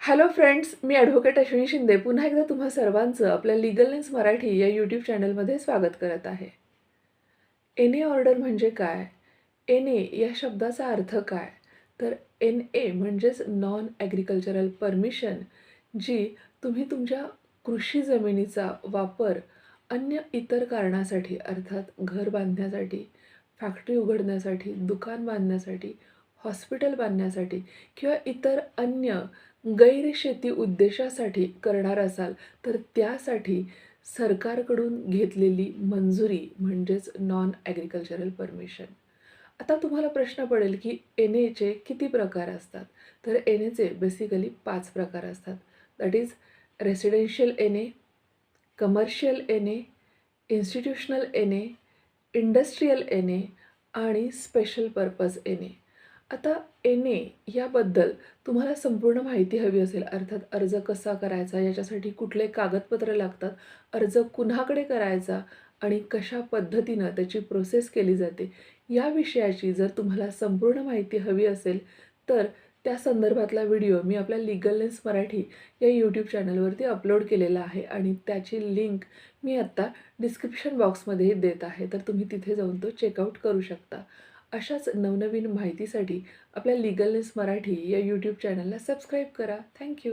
Hello friends, मी advocate Ashwini Shinde पुन्हा एकदा तुम्हा सर्वांचं आपल्या लीगल लेन्स मराठी या यूट्यूब चॅनलमध्ये स्वागत करत आहे. एन ए ऑर्डर म्हणजे काय? एन ए या शब्दाचा अर्थ काय? तर एन ए म्हणजेच नॉन ॲग्रिकल्चरल परमिशन, जी तुम्ही तुमच्या कृषी जमिनीचा वापर अन्य इतर कारणासाठी अर्थात घर बांधण्यासाठी, फॅक्टरी उघडण्यासाठी, दुकान बांधण्यासाठी, हॉस्पिटल बांधण्यासाठी किंवा इतर अन्य गैरशेती उद्देशासाठी करणार असाल, तर त्यासाठी सरकारकडून घेतलेली मंजुरी म्हणजेच नॉन ॲग्रिकल्चरल परमिशन. आता तुम्हाला प्रश्न पडेल, की एन एचे किती प्रकार असतात? तर एन एचे बेसिकली 5 प्रकार असतात. That is residential N A, commercial N A, institutional N A, industrial N A आणि स्पेशल पर्पज एन ए. आता एन ए याबद्दल तुम्हाला संपूर्ण माहिती हवी असेल, अर्थात अर्ज कसा करायचा, याच्यासाठी कुठले कागदपत्र लागतात, अर्ज कुणाकडे करायचा आणि कशा पद्धतीनं त्याची प्रोसेस केली जाते, या विषयाची जर तुम्हाला संपूर्ण माहिती हवी असेल, तर त्या संदर्भातला व्हिडिओ मी आपल्या लीगल लेन्स मराठी या यूट्यूब चॅनलवरती अपलोड केलेला आहे आणि त्याची लिंक मी आत्ता डिस्क्रिप्शन बॉक्समध्ये देत आहे. तर तुम्ही तिथे जाऊन तो चेकआउट करू शकता. अशाच नवनवीन माहितीसाठी आपल्या लीगल लेन्स मराठी या यूट्यूब चॅनलला सबस्क्राईब करा. Thank you.